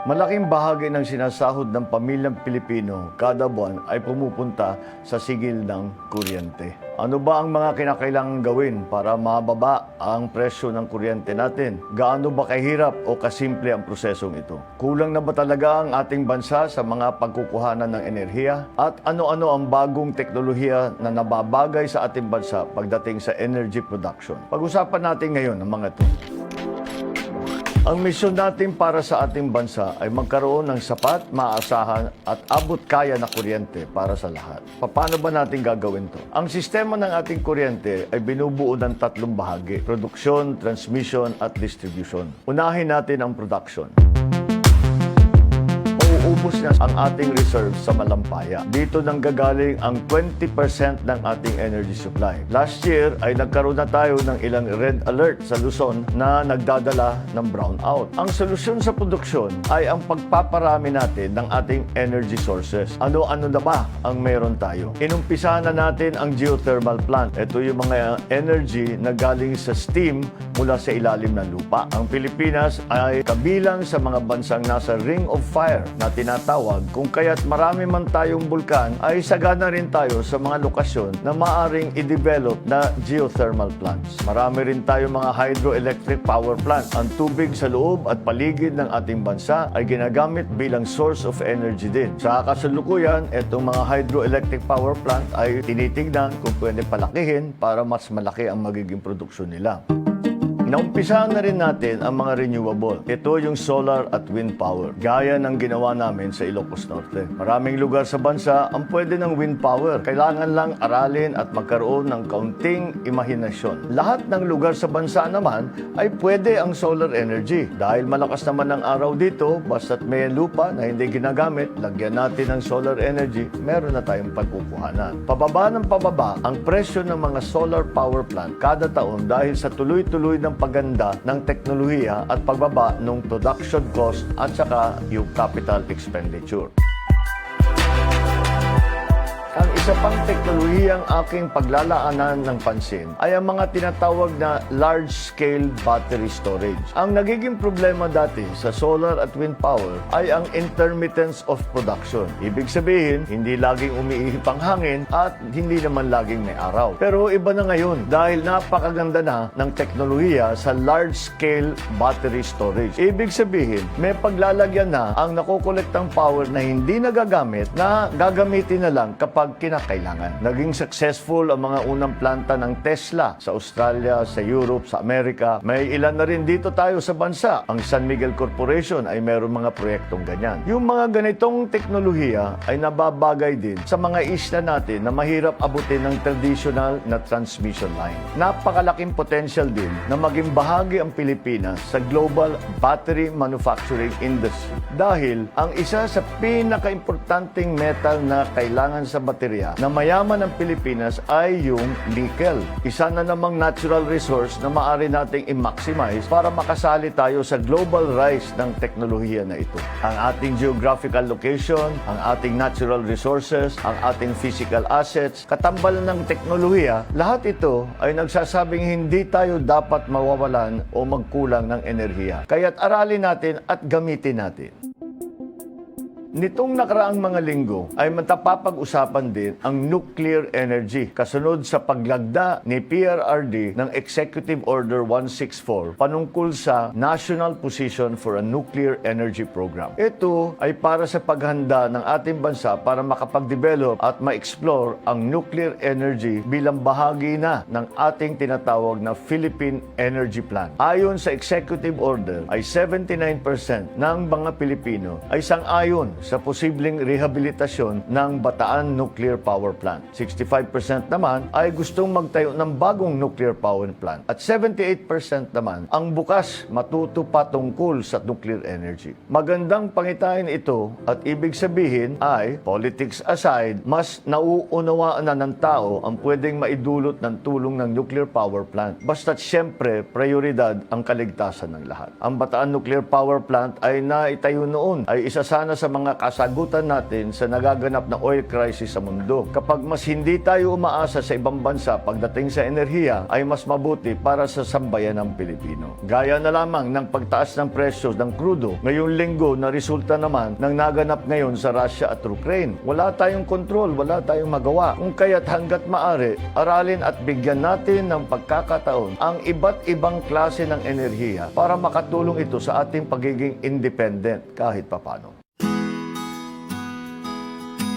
Malaking bahagi ng sinasahod ng pamilyang Pilipino kada buwan ay pumupunta sa sigil ng kuryente. Ano ba ang mga kinakailangang gawin para mababa ang presyo ng kuryente natin? Gaano ba kahirap o kasimple ang prosesong ito? Kulang na ba talaga ang ating bansa sa mga pagkukuhanan ng enerhiya? At ano-ano ang bagong teknolohiya na nababagay sa ating bansa pagdating sa energy production? Pag-usapan natin ngayon ang mga ito. Ang misyon natin para sa ating bansa ay magkaroon ng sapat, maasahan at abot-kaya na kuryente para sa lahat. Paano ba natin gagawin to? Ang sistema ng ating kuryente ay binubuo ng tatlong bahagi: produksyon, transmission at distribution. Unahin natin ang production. Ubus na ang ating reserves sa malampaya. Dito nang gagaling ang 20% ng ating energy supply. Last year ay nagkaroon na tayo ng ilang red alert sa Luzon na nagdadala ng brownout. Ang solusyon sa produksyon ay ang pagpaparami natin ng ating energy sources. Ano-ano na ba ang meron tayo? Inumpisahan na natin ang geothermal plant. Ito yung mga energy na galing sa steam mula sa ilalim ng lupa. Ang Pilipinas ay kabilang sa mga bansang nasa Ring of Fire na tinatawag, kung kaya't marami man tayong bulkan ay sagana rin tayo sa mga lokasyon na maaring i-develop na geothermal plants. Marami rin tayong mga hydroelectric power plant. Ang tubig sa loob at paligid ng ating bansa ay ginagamit bilang source of energy din. Sa kasalukuyan, itong mga hydroelectric power plant ay tinitignan kung pwede palakihin para mas malaki ang magiging produksyon nila. Naumpisahan na rin natin ang mga renewable. Ito yung solar at wind power, gaya ng ginawa namin sa Ilocos Norte. Maraming lugar sa bansa ang pwede ng wind power. Kailangan lang aralin at magkaroon ng kaunting imahinasyon. Lahat ng lugar sa bansa naman ay pwede ang solar energy. Dahil malakas naman ang araw dito, basta't may lupa na hindi ginagamit, lagyan natin ng solar energy, meron na tayong pagkukuhanan. Pababa ng pababa ang presyo ng mga solar power plant kada taon dahil sa tuloy-tuloy ng paganda ng teknolohiya at pagbaba ng production cost at saka yung capital expenditure. Ang isa pang teknolohiyang aking paglalaanan ng pansin ay ang mga tinatawag na large-scale battery storage. Ang nagiging problema dati sa solar at wind power ay ang intermittence of production. Ibig sabihin, hindi laging umiihip ang hangin at hindi naman laging may araw. Pero iba na ngayon dahil napakaganda na ng teknolohiya sa large-scale battery storage. Ibig sabihin, may paglalagyan na ang nakokolektang power na hindi nagagamit na gagamitin na lang kapag kinakailangan. Naging successful ang mga unang planta ng Tesla sa Australia, sa Europe, sa Amerika. May ilan na rin dito tayo sa bansa. Ang San Miguel Corporation ay mayroong mga proyektong ganyan. Yung mga ganitong teknolohiya ay nababagay din sa mga isla natin na mahirap abutin ng traditional na transmission line. Napakalaking potential din na maging bahagi ang Pilipinas sa global battery manufacturing industry dahil ang isa sa pinaka-importanting metal na kailangan sa baterya na mayaman ng Pilipinas ay yung nickel. Isa na namang natural resource na maaari nating i-maximize para makasali tayo sa global rise ng teknolohiya na ito. Ang ating geographical location, ang ating natural resources, ang ating physical assets, katambalan ng teknolohiya, lahat ito ay nagsasabing hindi tayo dapat mawawalan o magkulang ng enerhiya. Kaya't aralin natin at gamitin natin. Nitong nakaraang mga linggo ay matapapag-usapan din ang nuclear energy kasunod sa paglagda ni PRRD ng Executive Order 164 panungkol sa National Position for a Nuclear Energy Program. Ito ay para sa paghanda ng ating bansa para makapag-develop at ma-explore ang nuclear energy bilang bahagi na ng ating tinatawag na Philippine Energy Plan. Ayon sa Executive Order ay 79% ng mga Pilipino ay sang-ayon sa posibleng rehabilitasyon ng Bataan Nuclear Power Plant. 65% naman ay gustong magtayo ng bagong nuclear power plant. At 78% naman ang bukas matuto patungkol sa nuclear energy. Magandang pangitain ito at ibig sabihin ay, politics aside, mas nauunawaan na ng tao ang pwedeng maidulot ng tulong ng nuclear power plant. Basta't siyempre, prioridad ang kaligtasan ng lahat. Ang Bataan Nuclear Power Plant ay naitayo noon ay isa sana sa mga mga kasagutan natin sa nagaganap na oil crisis sa mundo. Kapag mas hindi tayo umaasa sa ibang bansa pagdating sa enerhiya, ay mas mabuti para sa sambayan ng Pilipino. Gaya na lamang ng pagtaas ng presyo ng krudo ngayong linggo na resulta naman ng naganap ngayon sa Russia at Ukraine. Wala tayong kontrol, wala tayong magawa. Kung kaya't hanggat maaari, aralin at bigyan natin ng pagkakataon ang iba't ibang klase ng enerhiya para makatulong ito sa ating pagiging independent kahit papano.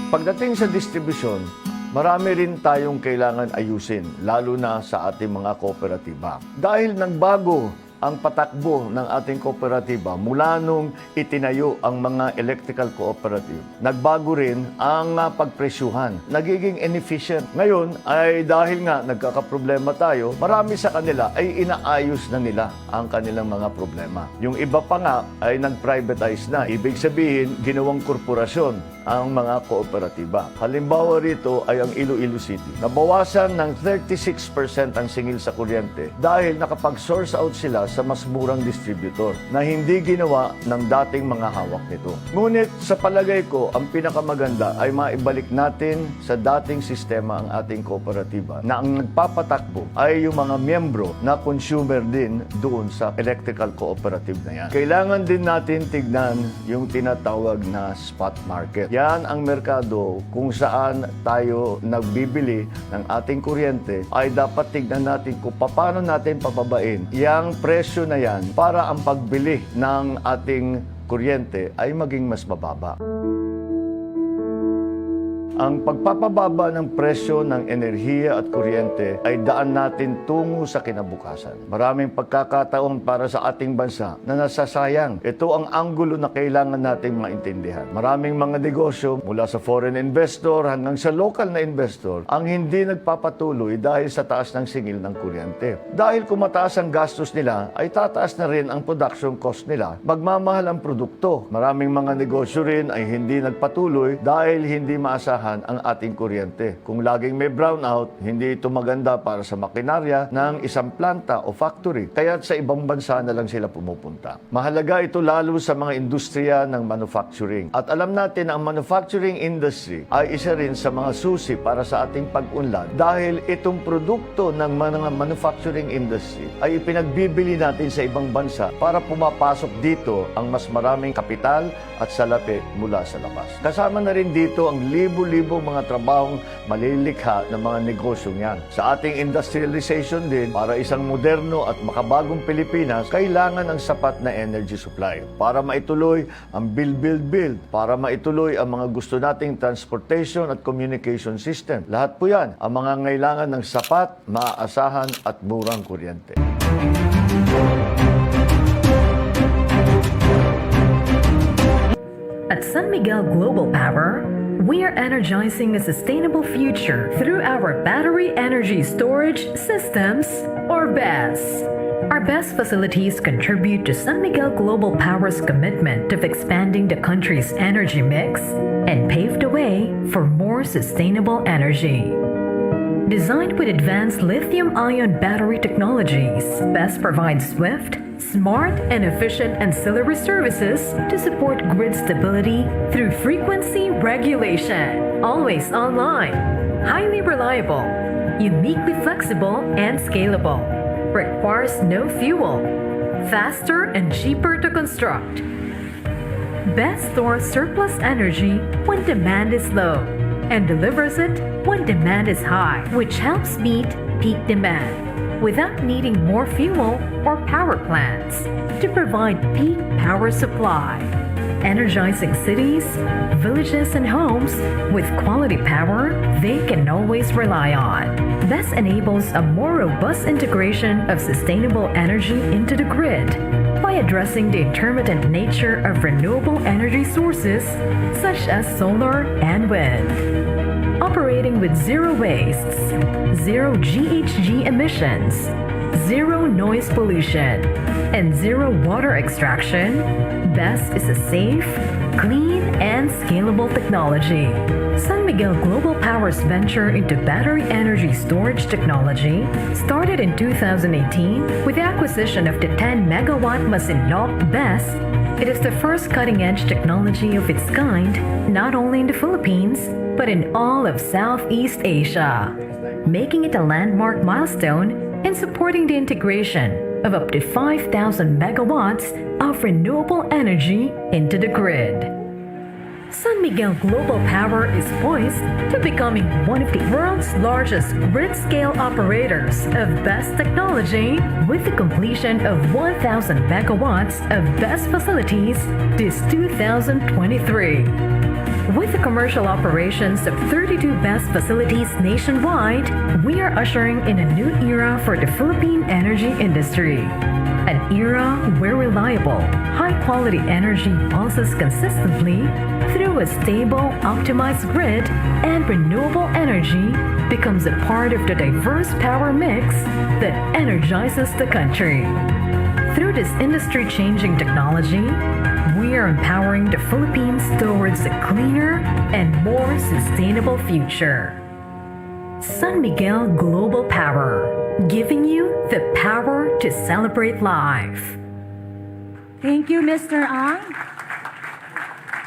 Pagdating sa distribusyon, marami rin tayong kailangan ayusin, lalo na sa ating mga kooperatiba. Dahil nagbago ang patakbo ng ating kooperatiba mula nung itinayo ang mga electrical cooperative. Nagbago rin ang pagpresyuhan. Nagiging inefficient. Ngayon ay dahil nga nagkakaproblema tayo, marami sa kanila ay inaayos na nila ang kanilang mga problema. Yung iba pa nga ay nag-privatize na. Ibig sabihin, ginawang korporasyon ang mga kooperatiba. Halimbawa rito ay ang Iloilo City. Nabawasan ng 36% ang singil sa kuryente dahil nakapag-source out sila sa mas murang distributor na hindi ginawa ng dating mga hawak nito. Ngunit sa palagay ko, ang pinakamaganda ay maibalik natin sa dating sistema ang ating kooperatiba na ang nagpapatakbo ay yung mga miyembro na consumer din doon sa electrical cooperative na yan. Kailangan din natin tignan yung tinatawag na spot market. Yan ang merkado kung saan tayo nagbibili ng ating kuryente, ay dapat tignan natin kung paano natin papabain yung presyo na yan para ang pagbili ng ating kuryente ay maging mas mababa. Ang pagpapababa ng presyo ng enerhiya at kuryente ay daan natin tungo sa kinabukasan. Maraming pagkakataon para sa ating bansa na nasasayang. Ito ang anggulo na kailangan nating maintindihan. Maraming mga negosyo mula sa foreign investor hanggang sa local na investor ang hindi nagpapatuloy dahil sa taas ng singil ng kuryente. Dahil kung mataas ang gastos nila, ay tataas na rin ang production cost nila. Magmamahal ang produkto. Maraming mga negosyo rin ay hindi nagpatuloy dahil hindi maasahan ang ating kuryente. Kung laging may brownout, hindi ito maganda para sa makinarya ng isang planta o factory. Kaya sa ibang bansa na lang sila pumupunta. Mahalaga ito lalo sa mga industriya ng manufacturing. At alam natin ang manufacturing industry ay isa rin sa mga susi para sa ating pag-unlad dahil itong produkto ng mga manufacturing industry ay ipinagbibili natin sa ibang bansa para pumapasok dito ang mas maraming kapital at salapi mula sa labas. Kasama na rin dito ang libo-libong mga trabahong malilikha ng mga negosyong yan. Sa ating industrialization din, para isang moderno at makabagong Pilipinas, kailangan ng sapat na energy supply para maituloy ang build, para maituloy ang mga gusto nating transportation at communication system. Lahat po yan ang mga ngailangan ng sapat, maaasahan at murang kuryente. At San Miguel Global Power, we are energizing a sustainable future through our Battery Energy Storage Systems, or BESS. Our BESS facilities contribute to San Miguel Global Power's commitment of expanding the country's energy mix and pave the way for more sustainable energy. Designed with advanced lithium-ion battery technologies, BESS provides swift, smart, and efficient ancillary services to support grid stability through frequency regulation. Always online, highly reliable, uniquely flexible, and scalable. Requires no fuel, faster and cheaper to construct. BESS stores surplus energy when demand is low and delivers it when demand is high, which helps meet peak demand without needing more fuel or power plants to provide peak power supply. Energizing cities, villages, and homes with quality power they can always rely on. This enables a more robust integration of sustainable energy into the grid by addressing the intermittent nature of renewable energy sources such as solar and wind. Operating with zero wastes, zero GHG emissions, zero noise pollution, and zero water extraction, BESS is a safe, clean, and scalable technology San Miguel Global Power's venture into battery energy storage technology started in 2018 with the acquisition of the 10-megawatt Masinloc BESS. It is the first cutting-edge technology of its kind, not only in the Philippines, but in all of Southeast Asia, making it a landmark milestone in supporting the integration of up to 5,000 megawatts of renewable energy into the grid. San Miguel Global Power is poised to becoming one of the world's largest grid-scale operators of BESS technology with the completion of 1,000 megawatts of BESS facilities this 2023. With the commercial operations of 32 BESS facilities nationwide, we are ushering in a new era for the Philippine energy industry. An era where reliable, high-quality energy pulses consistently through a stable, optimized grid, and renewable energy becomes a part of the diverse power mix that energizes the country. Through this industry-changing technology, we are empowering the Philippines towards a cleaner and more sustainable future. San Miguel Global Power, giving you the power to celebrate life. Thank you, Mr. Ang.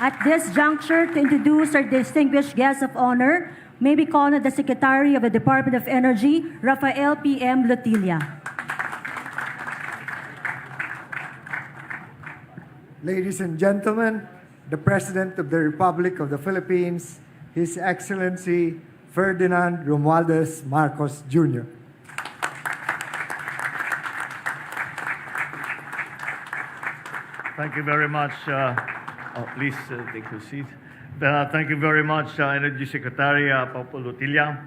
At this juncture, to introduce our distinguished guest of honor, may we call on the Secretary of the Department of Energy, Rafael P.M. Lutilla. Ladies and gentlemen, the President of the Republic of the Philippines, His Excellency Ferdinand Romualdez Marcos Jr. Thank you very much. Please take your seat. Thank you very much, Energy Secretary Lutilla,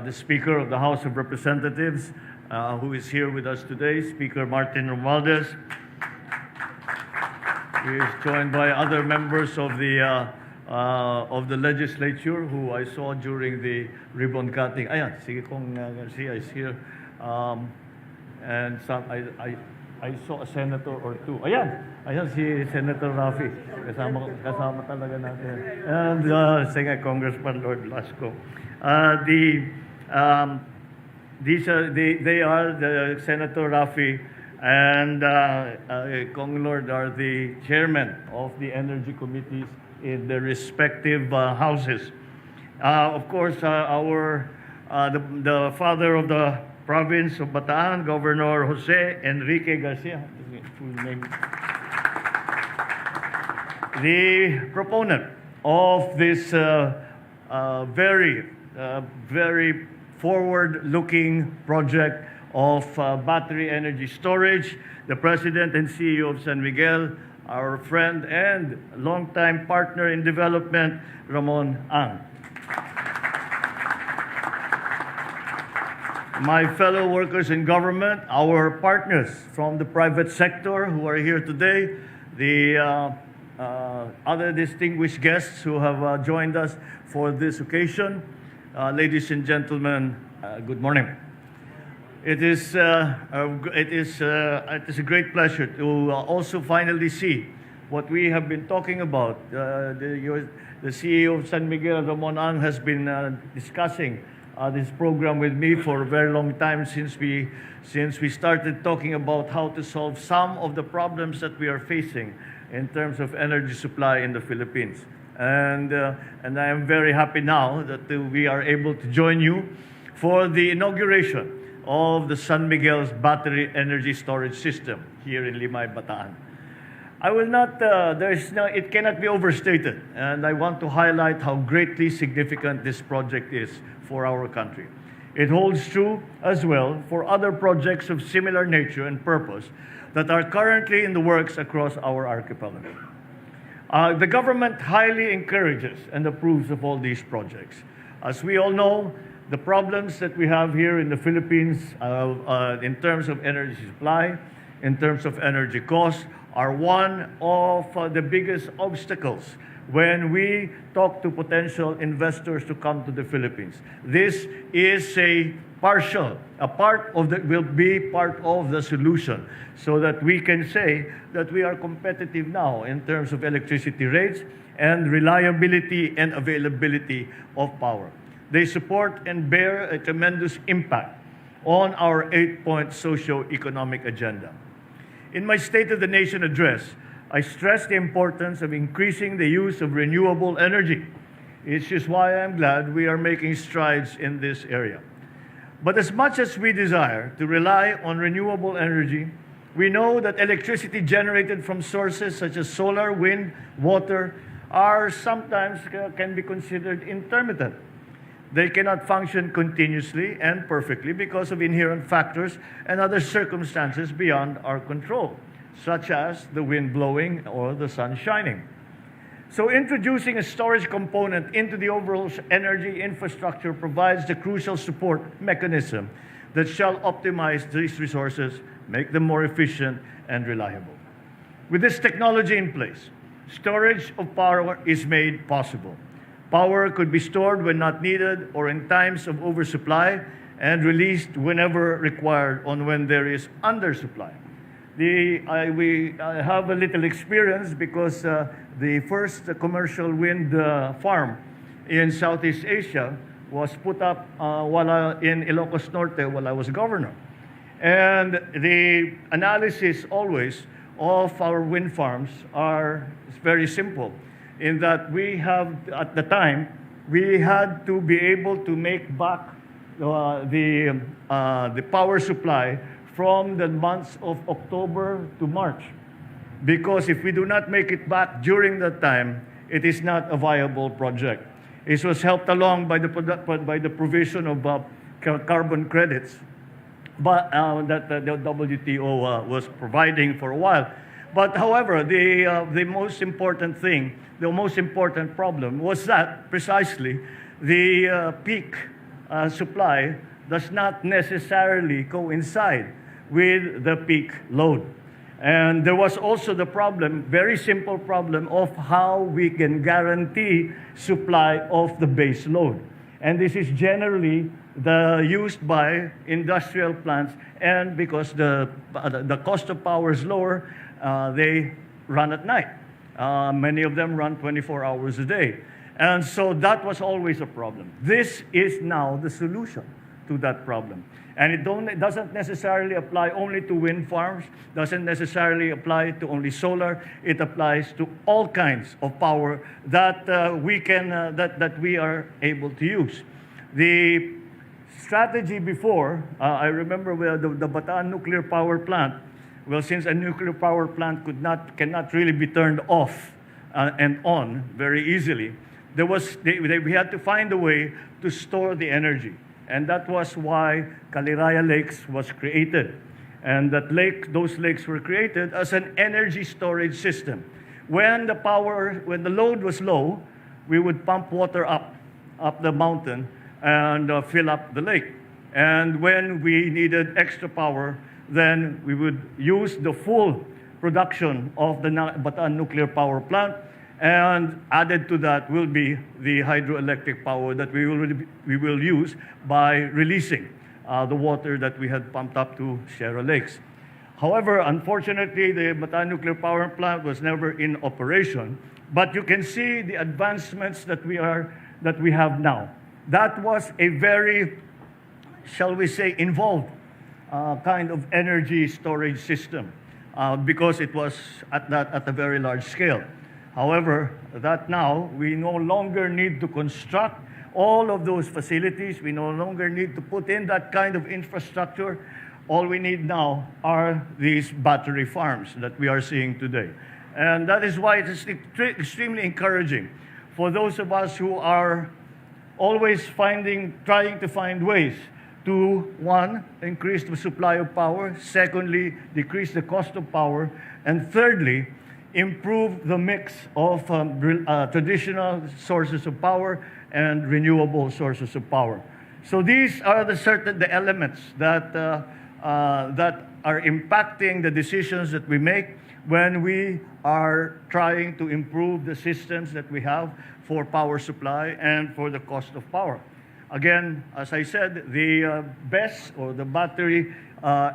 the Speaker of the House of Representatives, who is here with us today, Speaker Martin Romualdez. He is joined by other members of the legislature who I saw during the ribbon cutting. Ayan, sige kong Garcia is here. And some, I saw a senator or two. Ayan si Senator Rafi. Kasama talaga natin. And sige, Congressman Lord Blasco. They are the Senator Rafi and Kong Lord are the chairman of the energy committees in the respective houses. Of course, the father of the province of Bataan, Governor Jose Enrique Garcia, full name. The proponent of this very forward-looking project of battery energy storage, the President and CEO of San Miguel, our friend and longtime partner in development, Ramon Ang. My fellow workers in government, our partners from the private sector who are here today, the other distinguished guests who have joined us for this occasion, ladies and gentlemen, good morning. It is a great pleasure to also finally see what we have been talking about. The CEO of San Miguel, Ramon Ang, has been discussing this program with me for a very long time since we started talking about how to solve some of the problems that we are facing in terms of energy supply in the Philippines. And I am very happy now that we are able to join you for the inauguration of the San Miguel's battery energy storage system here in Limay, Bataan. I will not, it cannot be overstated, and I want to highlight how greatly significant this project is for our country. It holds true as well for other projects of similar nature and purpose that are currently in the works across our archipelago. The government highly encourages and approves of all these projects. As we all know, the problems that we have here in the Philippines in terms of energy supply, in terms of energy costs, are one of the biggest obstacles when we talk to potential investors to come to the Philippines. This is a will be part of the solution, so that we can say that we are competitive now in terms of electricity rates and reliability and availability of power. They support and bear a tremendous impact on our 8-point socio-economic agenda. In my State of the Nation address, I stressed the importance of increasing the use of renewable energy. It's just why I'm glad we are making strides in this area. But as much as we desire to rely on renewable energy, we know that electricity generated from sources such as solar, wind, water are sometimes can be considered intermittent. They cannot function continuously and perfectly because of inherent factors and other circumstances beyond our control, such as the wind blowing or the sun shining. So introducing a storage component into the overall energy infrastructure provides the crucial support mechanism that shall optimize these resources, make them more efficient and reliable. With this technology in place, storage of power is made possible. Power could be stored when not needed or in times of oversupply and released whenever required on when there is undersupply. We have a little experience because the first commercial wind farm in Southeast Asia was put up in Ilocos Norte while I was governor. And the analysis always of our wind farms are very simple, in that we have, at the time, we had to be able to make back the power supply from the months of October to March. Because if we do not make it back during that time, it is not a viable project. It was helped along by the provision of carbon credits that the WTO was providing for a while. But however, the most important thing, the most important problem was that precisely the peak supply does not necessarily coincide with the peak load. And there was also the problem, very simple problem, of how we can guarantee supply of the base load. And this is generally used by industrial plants, and because the cost of power is lower, they run at night. Many of them run 24 hours a day. And so that was always a problem. This is now the solution to that problem. And it doesn't necessarily apply only to wind farms, doesn't necessarily apply to only solar. It applies to all kinds of power that we are able to use. The strategy before, I remember the Bataan nuclear power plant. Well, since a nuclear power plant cannot really be turned off and on very easily, we had to find a way to store the energy. And that was why Caliraya Lakes was created. And those lakes were created as an energy storage system. When the load was low, we would pump water up the mountain and fill up the lake. And when we needed extra power, then we would use the full production of the Bataan nuclear power plant, and added to that will be the hydroelectric power that we will use by releasing the water that we had pumped up to Sierra Lakes. However, unfortunately, the Bataan nuclear power plant was never in operation, but you can see the advancements that we have now. That was a very, shall we say, involved kind of energy storage system because it was at a very large scale. However, that now we no longer need to construct all of those facilities. We no longer need to put in that kind of infrastructure. All we need now are these battery farms that we are seeing today. And that is why it is extremely encouraging for those of us who are always trying to find ways to, one, increase the supply of power, secondly, decrease the cost of power, and thirdly, improve the mix of traditional sources of power and renewable sources of power. So these are the elements that are impacting the decisions that we make when we are trying to improve the systems that we have for power supply and for the cost of power. Again, as I said, the BESS, or the battery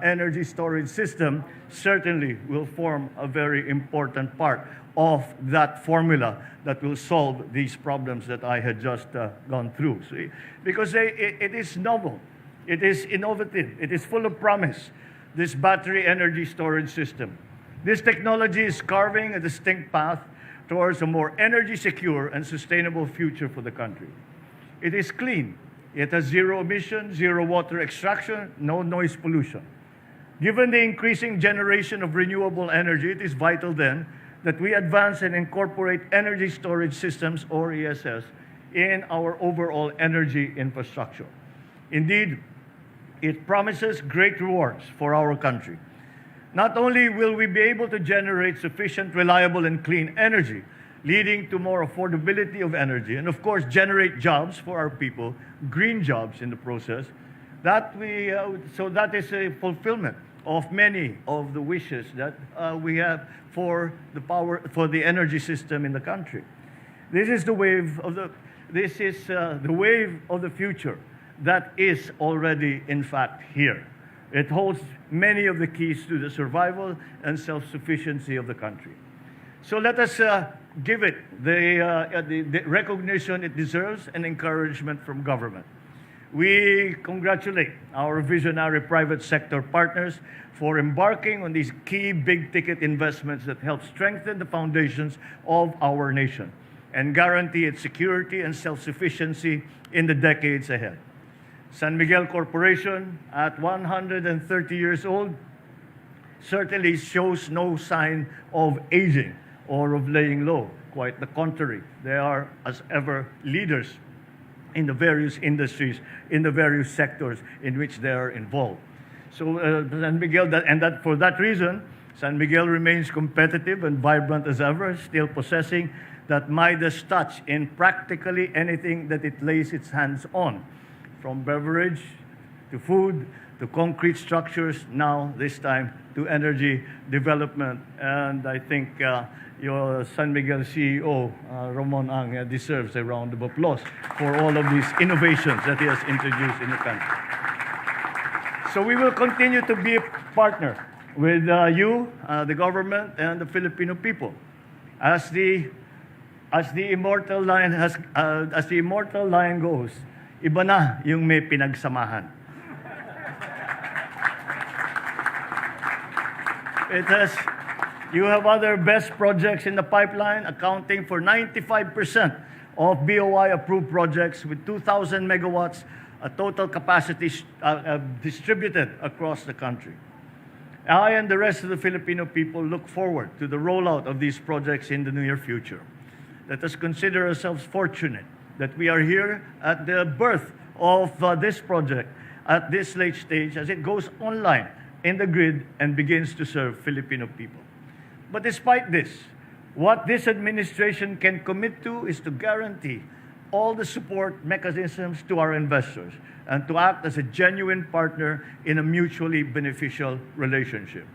energy storage system, certainly will form a very important part of that formula that will solve these problems that I had just gone through. So, because it is novel, it is innovative, it is full of promise, this battery energy storage system. This technology is carving a distinct path towards a more energy secure and sustainable future for the country. It is clean. It has zero emission, zero water extraction, no noise pollution. Given the increasing generation of renewable energy, it is vital then that we advance and incorporate energy storage systems, or ESS, in our overall energy infrastructure. Indeed, it promises great rewards for our country. Not only will we be able to generate sufficient, reliable, and clean energy, leading to more affordability of energy, and of course generate jobs for our people, green jobs in the process, so that is a fulfillment of many of the wishes that we have for the energy system in the country. This is the wave of the future that is already in fact here. It holds many of the keys to the survival and self-sufficiency of the country. So let us give it the recognition it deserves and encouragement from government. We congratulate our visionary private sector partners for embarking on these key big-ticket investments that help strengthen the foundations of our nation and guarantee its security and self-sufficiency in the decades ahead. San Miguel Corporation, at 130 years old, certainly shows no sign of aging or of laying low. Quite the contrary. They are, as ever, leaders in the various industries, in the various sectors in which they are involved. So San Miguel, for that reason, San Miguel remains competitive and vibrant as ever, still possessing that Midas touch in practically anything that it lays its hands on, from beverage to food to concrete structures, now this time to energy development. And I think your San Miguel CEO, Ramon Ang, deserves a round of applause for all of these innovations that he has introduced in the country. So we will continue to be a partner with you, the government, and the Filipino people. As the immortal line goes, iba na yung may pinagsamahan. You have other best projects in the pipeline, accounting for 95% of BOI-approved projects with 2,000 megawatts, a total capacity distributed across the country. I and the rest of the Filipino people look forward to the rollout of these projects in the near future. Let us consider ourselves fortunate that we are here at the birth of this project at this late stage as it goes online in the grid and begins to serve Filipino people. But despite this, what this administration can commit to is to guarantee all the support mechanisms to our investors and to act as a genuine partner in a mutually beneficial relationship.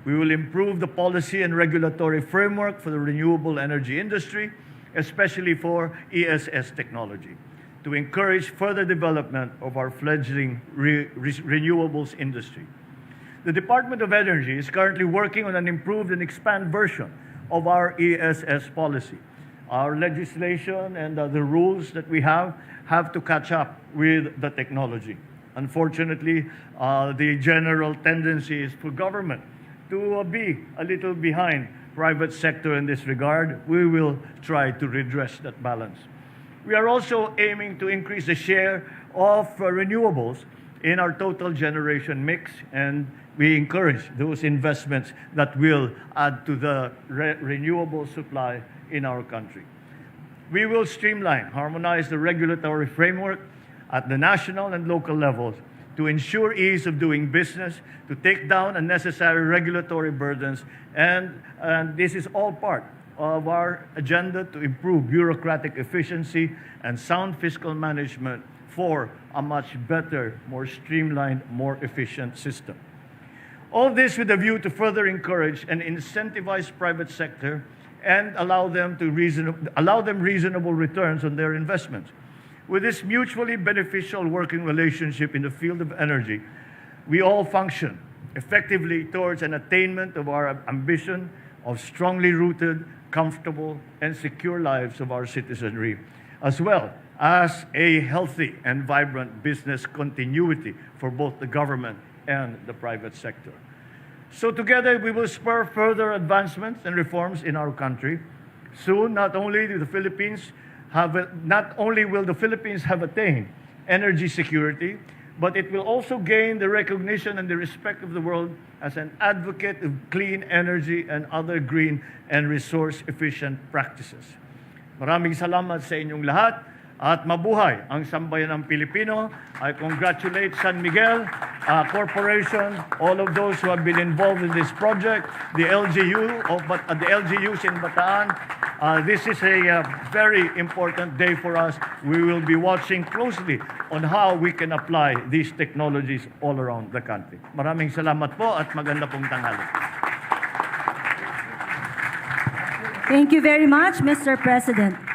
We will improve the policy and regulatory framework for the renewable energy industry, especially for ESS technology, to encourage further development of our fledgling renewables industry. The Department of Energy is currently working on an improved and expanded version of our ESS policy. Our legislation and the rules that we have to catch up with the technology. Unfortunately, the general tendency is for government to be a little behind private sector in this regard. We will try to redress that balance. We are also aiming to increase the share of renewables in our total generation mix, and we encourage those investments that will add to the renewable supply in our country. We will streamline, harmonize the regulatory framework at the national and local levels to ensure ease of doing business, to take down unnecessary regulatory burdens, and this is all part of our agenda to improve bureaucratic efficiency and sound fiscal management for a much better, more streamlined, more efficient system. All this with a view to further encourage and incentivize private sector and allow them reasonable returns on their investments. With this mutually beneficial working relationship in the field of energy, we all function effectively towards an attainment of our ambition of strongly rooted, comfortable, and secure lives of our citizenry, as well as a healthy and vibrant business continuity for both the government and the private sector. So together, we will spur further advancements and reforms in our country. Soon, not only will the Philippines have attained energy security, but it will also gain the recognition and the respect of the world as an advocate of clean energy and other green and resource-efficient practices. Maraming salamat sa inyong lahat at mabuhay ang sambayan ng Pilipino. I congratulate San Miguel Corporation, all of those who have been involved in this project, the LGUs in Bataan. This is a very important day for us. We will be watching closely on how we can apply these technologies all around the country. Maraming salamat po at maganda pong tanghali. Thank you very much, Mr. President.